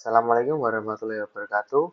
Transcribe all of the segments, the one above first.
Assalamualaikum warahmatullahi wabarakatuh.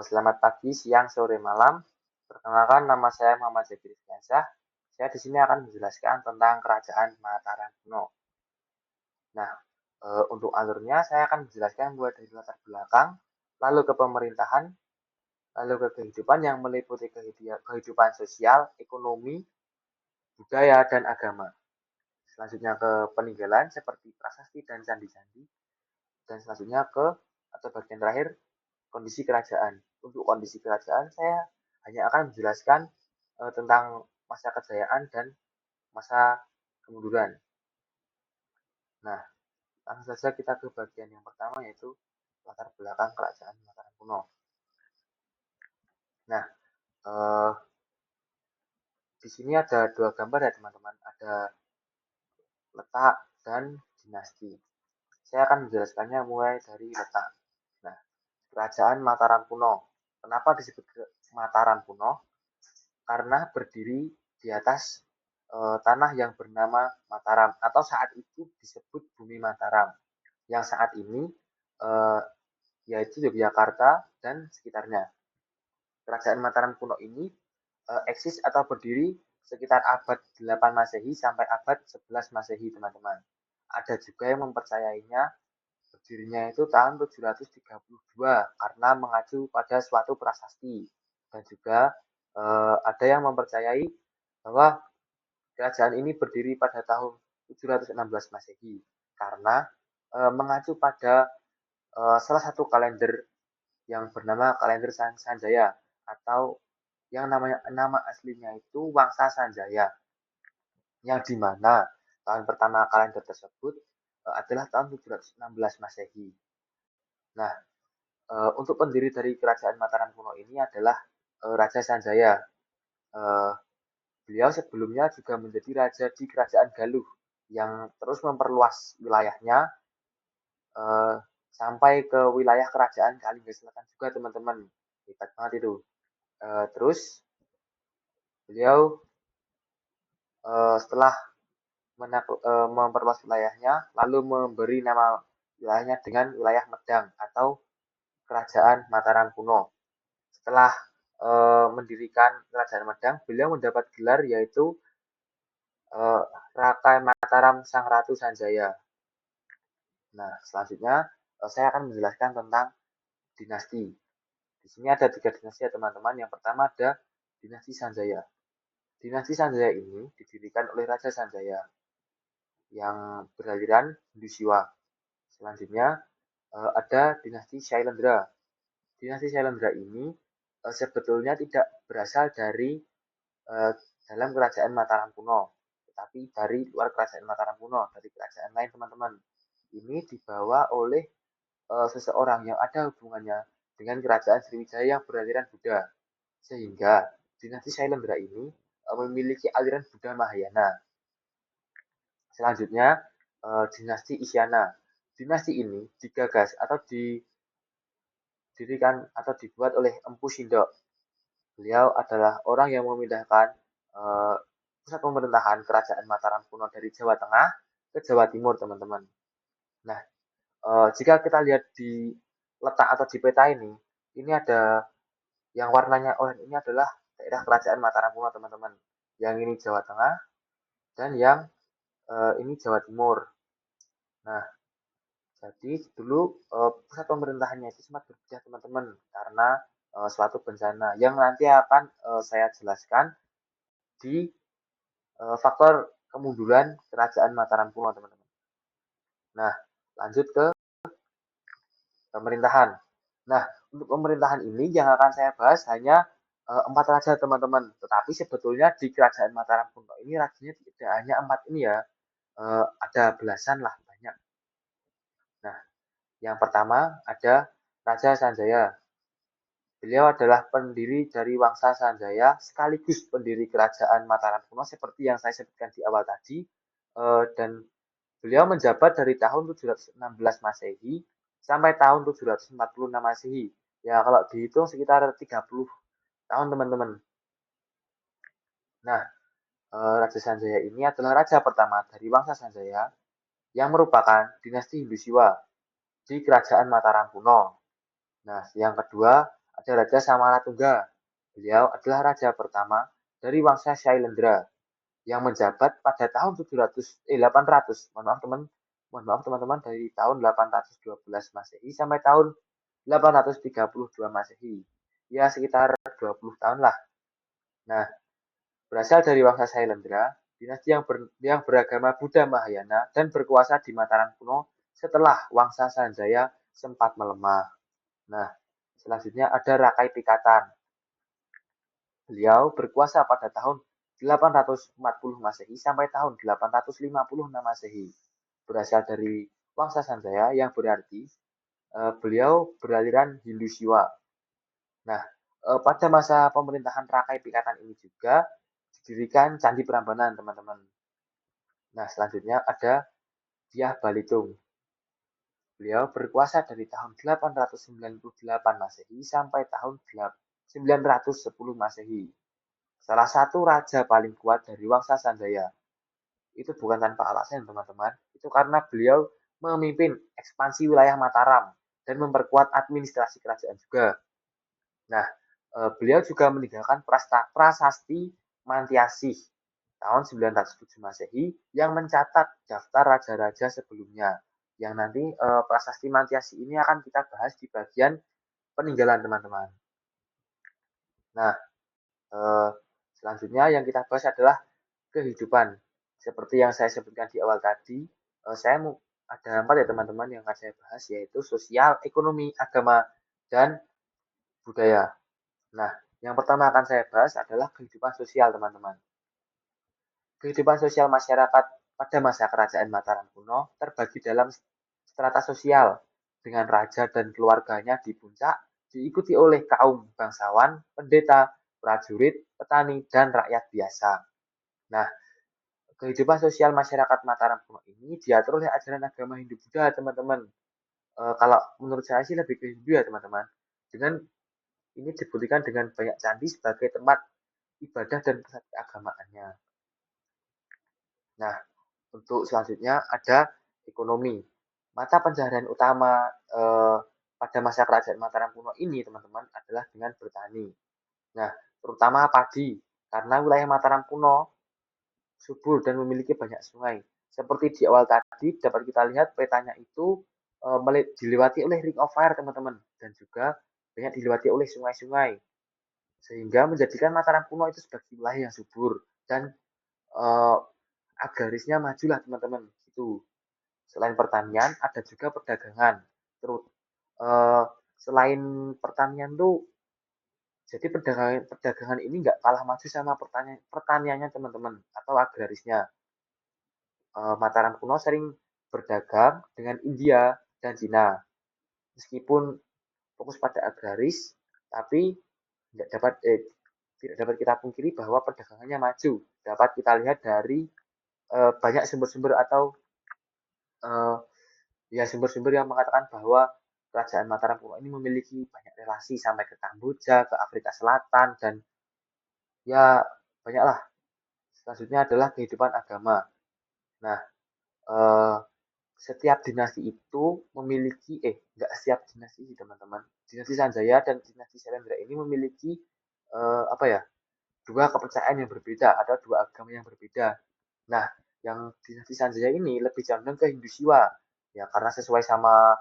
Selamat pagi, siang, sore, malam. Perkenalkan, nama saya Muhammad Jaki Rizkiansyah. Saya di sini akan menjelaskan tentang Kerajaan Mataram kuno. Nah, untuk alurnya saya akan menjelaskan mulai dari latar belakang, lalu ke pemerintahan, lalu ke kehidupan yang meliputi kehidupan sosial, ekonomi, budaya, dan agama. Selanjutnya ke peninggalan seperti prasasti dan candi-candi, dan selanjutnya ke atau bagian terakhir kondisi kerajaan. Untuk kondisi kerajaan saya hanya akan menjelaskan tentang masa kejayaan dan masa kemunduran. Nah, langsung saja kita ke bagian yang pertama yaitu latar belakang kerajaan Mataram kuno. Nah, eh, di sini ada dua gambar ya teman-teman, ada letak dan dinasti. Saya akan menjelaskannya mulai dari letak. Nah, kerajaan Mataram kuno. Kenapa disebut Mataram kuno? Karena berdiri di atas tanah yang bernama Mataram atau saat itu disebut Bumi Mataram yang saat ini eh, yaitu Yogyakarta dan sekitarnya. Kerajaan Mataram kuno ini eksis atau berdiri sekitar abad 8 Masehi sampai abad 11 Masehi, teman-teman. Ada juga yang mempercayainya berdirinya itu tahun 732 karena mengacu pada suatu prasasti. Dan juga ada yang mempercayai bahwa kerajaan ini berdiri pada tahun 716 Masehi karena mengacu pada salah satu kalender yang bernama kalender Sanjaya atau yang nama aslinya itu Wangsa Sanjaya, yang dimana tahun pertama kalender tersebut adalah tahun 716 Masehi. Nah, untuk pendiri dari kerajaan Mataram kuno ini adalah Raja Sanjaya. Eh, Beliau sebelumnya juga menjadi raja di kerajaan Galuh yang terus memperluas wilayahnya eh, sampai ke wilayah kerajaan Kalingga Selatan juga, teman-teman. Hebat banget itu. Terus beliau setelah memperluas wilayahnya lalu memberi nama wilayahnya dengan wilayah Medang atau kerajaan Mataram kuno. Setelah mendirikan kerajaan Medang, beliau mendapat gelar yaitu Rakai Mataram Sang Ratu Sanjaya. Nah, selanjutnya saya akan menjelaskan tentang dinasti. Di sini ada 3 dinasti ya teman-teman. Yang pertama ada dinasti Sanjaya. Dinasti Sanjaya ini didirikan oleh Raja Sanjaya yang beraliran Hindu Siwa. Selanjutnya ada dinasti Shailendra. Dinasti Shailendra ini sebetulnya tidak berasal dari dalam kerajaan Mataram kuno, tetapi dari luar kerajaan Mataram kuno, dari kerajaan lain, teman-teman. Ini dibawa oleh seseorang yang ada hubungannya dengan kerajaan Sriwijaya yang beraliran Buddha, sehingga dinasti Shailendra ini memiliki aliran Buddha Mahayana. Selanjutnya dinasti Isyana. Dinasti ini digagas atau didirikan atau dibuat oleh Empu Sindok. Beliau adalah orang yang memindahkan pusat pemerintahan kerajaan Mataram kuno dari Jawa Tengah ke Jawa Timur, teman-teman. Nah, jika kita lihat di letak atau di peta ini ada yang warnanya oranye ini adalah daerah kerajaan Mataram kuno, teman-teman. Yang ini Jawa Tengah dan yang ini Jawa Timur. Nah, jadi dulu pusat pemerintahannya itu sempat berpindah, teman-teman, karena suatu bencana yang nanti akan saya jelaskan di faktor kemunduran kerajaan Mataram kuno, teman-teman. Nah, lanjut ke pemerintahan. Nah, untuk pemerintahan ini yang akan saya bahas hanya 4 raja, teman-teman. Tetapi sebetulnya di kerajaan Mataram kuno ini rajanya tidak hanya 4 ini ya, ada belasan lah, banyak. Nah, yang pertama ada Raja Sanjaya. Beliau adalah pendiri dari Wangsa Sanjaya sekaligus pendiri kerajaan Mataram kuno seperti yang saya sebutkan di awal tadi. Dan beliau menjabat dari tahun 716 Masehi sampai tahun 746 Masehi. Ya, kalau dihitung sekitar 30 tahun, teman-teman. Nah, Raja Sanjaya ini adalah raja pertama dari Wangsa Sanjaya yang merupakan dinasti Hindu Siwa. di Kerajaan Mataram kuno. Nah, yang kedua ada Raja Samaratungga. Beliau adalah raja pertama dari Wangsa Shailendra yang menjabat pada tahun 800, mohon maaf teman-teman, dari tahun 812 Masehi sampai tahun 832 Masehi. Ya, sekitar 20 tahun lah. Nah, berasal dari Wangsa Shailendra, dinasti yang beragama Buddha Mahayana dan berkuasa di Mataram kuno setelah Wangsa Sanjaya sempat melemah. Nah, selanjutnya ada Rakai Pikatan. Beliau berkuasa pada tahun 840 Masehi sampai tahun 856 Masehi. Berasal dari Wangsa Sanjaya yang berarti beliau beraliran Hindu Siwa. Nah, pada masa pemerintahan Rakai Pikatan ini juga didirikan Candi Prambanan, teman-teman. Nah, selanjutnya ada Dyah Balitung. Beliau berkuasa dari tahun 898 Masehi sampai tahun 910 Masehi. Salah satu raja paling kuat dari Wangsa Sanjaya. Itu bukan tanpa alasan, teman-teman. Itu karena beliau memimpin ekspansi wilayah Mataram dan memperkuat administrasi kerajaan juga. Nah, beliau juga meninggalkan prasasti Mantiasih tahun 907 Masehi yang mencatat daftar raja-raja sebelumnya. Yang nanti prasasti Mantiasih ini akan kita bahas di bagian peninggalan, teman-teman. Nah, selanjutnya yang kita bahas adalah kehidupan. Seperti yang saya sebutkan di awal tadi, saya ada 4 ya teman-teman yang akan saya bahas, yaitu sosial, ekonomi, agama, dan budaya. Nah, yang pertama akan saya bahas adalah kehidupan sosial, teman-teman. Kehidupan sosial masyarakat pada masa kerajaan Mataram kuno terbagi dalam strata sosial dengan raja dan keluarganya di puncak, diikuti oleh kaum bangsawan, pendeta, prajurit, petani, dan rakyat biasa. Nah, kehidupan sosial masyarakat Mataram kuno ini diatur oleh ajaran agama Hindu Buddha, teman-teman. Kalau menurut saya sih lebih ke Hindu ya, teman-teman. Dengan ini dibuktikan dengan banyak candi sebagai tempat ibadah dan pusat keagamaannya. Nah, untuk selanjutnya ada ekonomi. Mata pencaharian utama pada masa kerajaan Mataram kuno ini, teman-teman, adalah dengan bertani. Nah, terutama padi, karena wilayah Mataram kuno subur dan memiliki banyak sungai. Seperti di awal tadi dapat kita lihat petanya itu dilewati oleh Ring of Fire, teman-teman, dan juga banyak dilewati oleh sungai-sungai, sehingga menjadikan Mataram kuno itu sebagai wilayah yang subur dan uh, agrarisnya majulah, teman-teman. Itu selain pertanian ada juga perdagangan. Terus selain pertanian tuh, jadi perdagangan ini nggak kalah maju sama pertaniannya, teman-teman, atau agrarisnya. Mataram kuno sering berdagang dengan India dan Cina. Meskipun fokus pada agraris, tapi tidak dapat tidak dapat kita pungkiri bahwa perdagangannya maju. Dapat kita lihat dari banyak sumber-sumber atau uh, ya sumber-sumber yang mengatakan bahwa kerajaan Mataram kuno ini memiliki banyak relasi sampai ke Kamboja, ke Afrika Selatan, dan ya banyaklah. Selanjutnya adalah kehidupan agama. Nah, eh, setiap dinasti itu memiliki enggak setiap dinasti sih, teman-teman. Dinasti Sanjaya dan dinasti Syailendra ini memiliki apa ya? Dua kepercayaan yang berbeda, ada dua agama yang berbeda. Nah, yang dinasti Sanjaya ini lebih condong ke Hindu Siwa. Ya, karena sesuai sama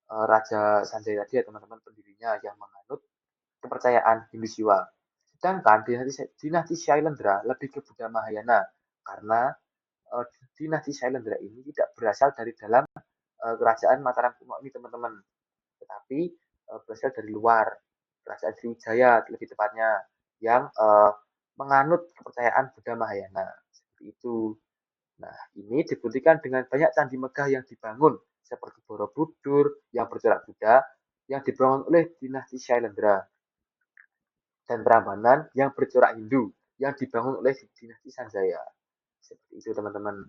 Raja Sanjaya tadi ya, teman-teman, pendirinya yang menganut kepercayaan Hindu Siwa. Sedangkan dinasti Shailendra lebih ke Buddha Mahayana karena dinasti Shailendra ini tidak berasal dari dalam kerajaan Mataram kuno ini, teman-teman, tetapi berasal dari luar, kerajaan Sriwijaya lebih tepatnya, yang menganut kepercayaan Buddha Mahayana seperti itu. Nah, ini dibuktikan dengan banyak candi megah yang dibangun seperti Borobudur yang bercorak Buddha yang dibangun oleh dinasti Shailendra dan Prambanan yang bercorak Hindu yang dibangun oleh dinasti Sanjaya. Seperti itu, teman-teman.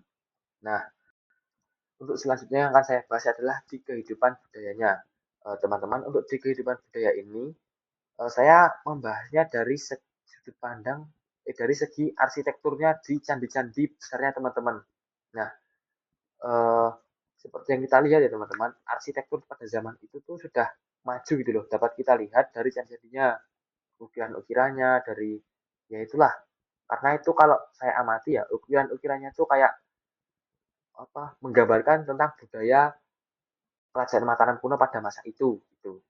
Nah, untuk selanjutnya yang akan saya bahas adalah di kehidupan budayanya. Teman-teman, untuk di kehidupan budaya ini, saya membahasnya dari sudut pandang, dari segi arsitekturnya di candi-candi besarnya, teman-teman. Nah, seperti yang kita lihat ya teman-teman, arsitektur pada zaman itu tuh sudah maju gitu loh. Dapat kita lihat dari candi-candinya, ukiran-ukirannya, dari ya itulah. Karena itu kalau saya amati ya, ukiran-ukirannya tuh kayak apa? Menggambarkan tentang budaya kerajaan Mataram kuno pada masa itu gitu.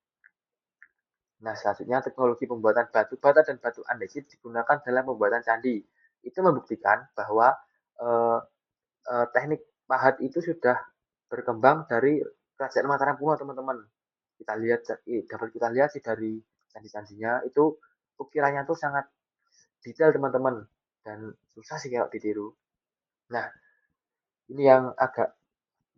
Nah, selanjutnya teknologi pembuatan batu bata dan batu andesit digunakan dalam pembuatan candi. Itu membuktikan bahwa eh, teknik pahat itu sudah berkembang dari kerajaan Mataram kuno, teman-teman. Kita lihat dapat kita lihat sih dari candi-candinya itu ukirannya tuh sangat detail, teman-teman, dan susah sih kalau ditiru. Nah, ini yang agak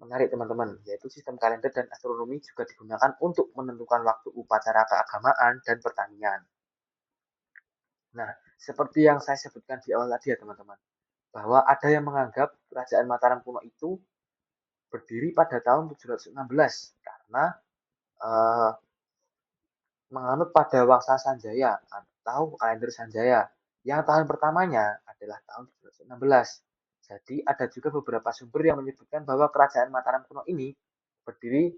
menarik, teman-teman, yaitu sistem kalender dan astronomi juga digunakan untuk menentukan waktu upacara keagamaan dan pertanian. Nah, seperti yang saya sebutkan di awal tadi ya teman-teman, bahwa ada yang menganggap kerajaan Mataram kuno itu berdiri pada tahun 716 karena eh, menganut pada Wangsa Sanjaya atau kalender Sanjaya. Yang tahun pertamanya adalah tahun 716. Jadi ada juga beberapa sumber yang menyebutkan bahwa kerajaan Mataram kuno ini berdiri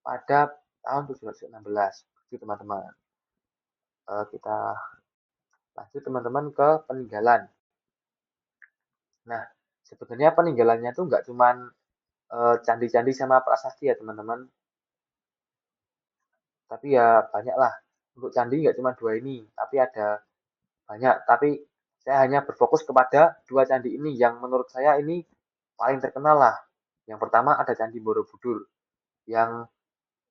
pada tahun 716. Itu teman-teman. Kita lanjut teman-teman ke peninggalan. Nah, sebenarnya peninggalannya tuh nggak cuman candi-candi sama prasasti ya teman-teman, tapi ya banyak lah. Untuk candi nggak cuma dua ini, tapi ada banyak. Tapi saya hanya berfokus kepada dua candi ini yang menurut saya ini paling terkenal lah. Yang pertama ada Candi Borobudur. Yang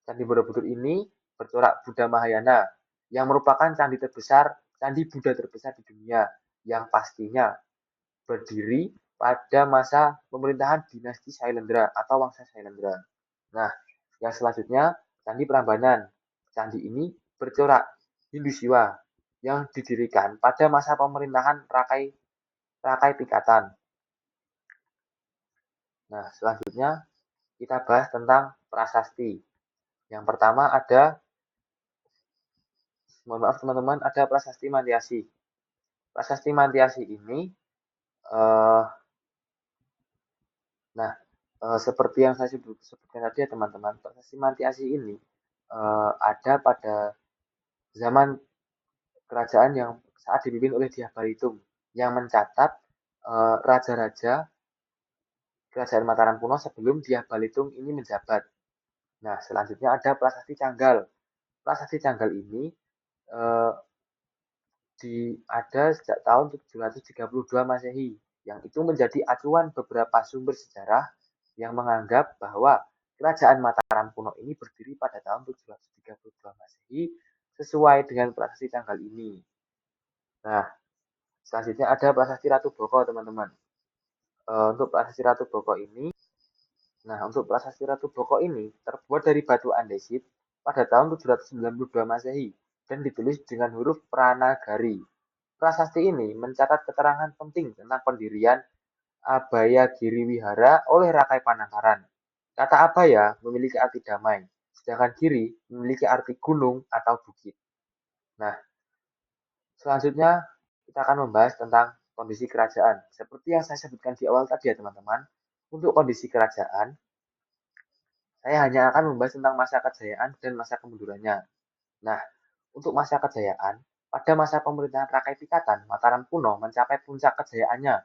Candi Borobudur ini bercorak Buddha Mahayana, yang merupakan candi terbesar, candi Buddha terbesar di dunia, yang pastinya berdiri pada masa pemerintahan dinasti Sailendra atau Wangsa Sailendra. Nah, yang selanjutnya Candi Prambanan. Candi ini bercorak Hindu Siwa yang didirikan pada masa pemerintahan Rakai Rakai Pikatan. Nah, selanjutnya kita bahas tentang prasasti. Yang pertama ada, mohon maaf teman-teman, ada prasasti Mantiasi. Prasasti Mantiasi ini, eh, nah, seperti yang saya sebutkan tadi ya teman-teman, prasasti Mantiasi ini ada pada zaman kerajaan yang saat dipimpin oleh Dyah Balitung yang mencatat raja-raja kerajaan Mataram kuno sebelum Dyah Balitung ini menjabat. Nah, selanjutnya ada Prasasti Canggal. Prasasti Canggal ini eh, ada sejak tahun 732 Masehi, yang itu menjadi acuan beberapa sumber sejarah yang menganggap bahwa kerajaan Mataram kuno ini berdiri pada tahun 732 Masehi sesuai dengan prasasti Canggal ini. Nah, selanjutnya ada prasasti Ratu Boko, teman-teman. Untuk prasasti Ratu Boko ini, nah untuk prasasti Ratu Boko ini terbuat dari batu andesit pada tahun 792 Masehi dan ditulis dengan huruf Pranagari. Prasasti ini mencatat keterangan penting tentang pendirian Abaya Giri Wihara oleh Rakai Panangkaran. Kata Abaya memiliki arti damai, sedangkan Giri memiliki arti gunung atau bukit. Nah, selanjutnya kita akan membahas tentang kondisi kerajaan. Seperti yang saya sebutkan di awal tadi ya teman-teman, untuk kondisi kerajaan, saya hanya akan membahas tentang masa kejayaan dan masa kemundurannya. Nah, untuk masa kejayaan, pada masa pemerintahan Rakai Pikatan, Mataram kuno mencapai puncak kejayaannya.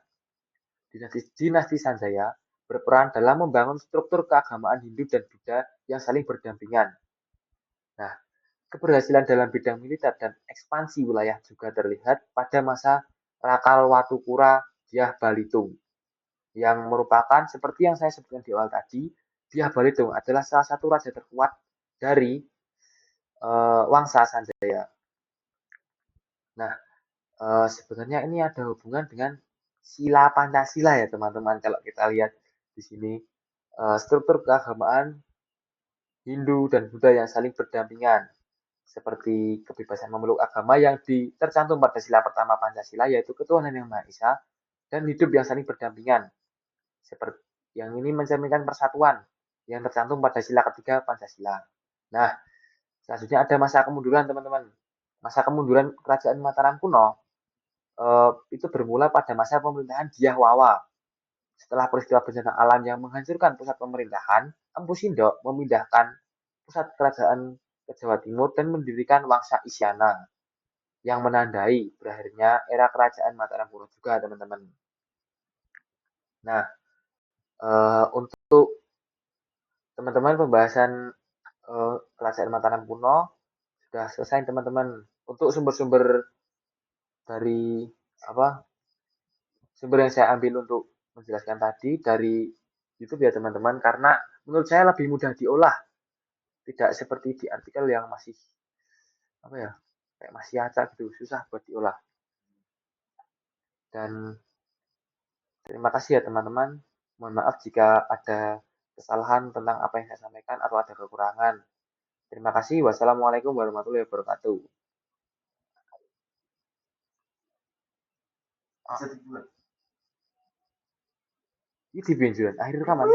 Dinasti Sanjaya berperan dalam membangun struktur keagamaan Hindu dan Buddha yang saling berdampingan. Nah, keberhasilan dalam bidang militer dan ekspansi wilayah juga terlihat pada masa Rakal Watukura Dyah Balitung, yang merupakan seperti yang saya sebutkan di awal tadi, Dyah Balitung adalah salah satu raja terkuat dari Wangsa Sanjaya. Nah, sebenarnya ini ada hubungan dengan sila Pancasila ya teman-teman. Kalau kita lihat di sini struktur keagamaan Hindu dan Buddha yang saling berdampingan, seperti kebebasan memeluk agama yang tercantum pada sila pertama Pancasila, yaitu ketuhanan yang Maha Esa dan hidup yang saling berdampingan. Seperti yang ini mencerminkan persatuan yang tercantum pada sila ketiga Pancasila. Nah, selanjutnya ada masa kemunduran, teman-teman. Masa kemunduran kerajaan Mataram kuno itu bermula pada masa pemerintahan Dyah Wawa Setelah peristiwa bencana alam yang menghancurkan pusat pemerintahan, Empu Sindok memindahkan pusat kerajaan ke Jawa Timur dan mendirikan Wangsa Isyana yang menandai berakhirnya era kerajaan Mataram Kuno juga, teman-teman. Nah, untuk teman-teman pembahasan kerajaan Mataram Kuno sudah selesai, teman-teman. Untuk sumber-sumber dari apa sumber yang saya ambil untuk menjelaskan tadi dari YouTube ya, teman-teman, karena menurut saya lebih mudah diolah, tidak seperti di artikel yang masih apa ya, kayak masih acak gitu, susah buat diolah. Dan terima kasih ya, teman-teman. Mohon maaf jika ada kesalahan tentang apa yang saya sampaikan atau ada kekurangan. Terima kasih. Wassalamualaikum warahmatullahi wabarakatuh. Ini di benjolan akhir rekaman.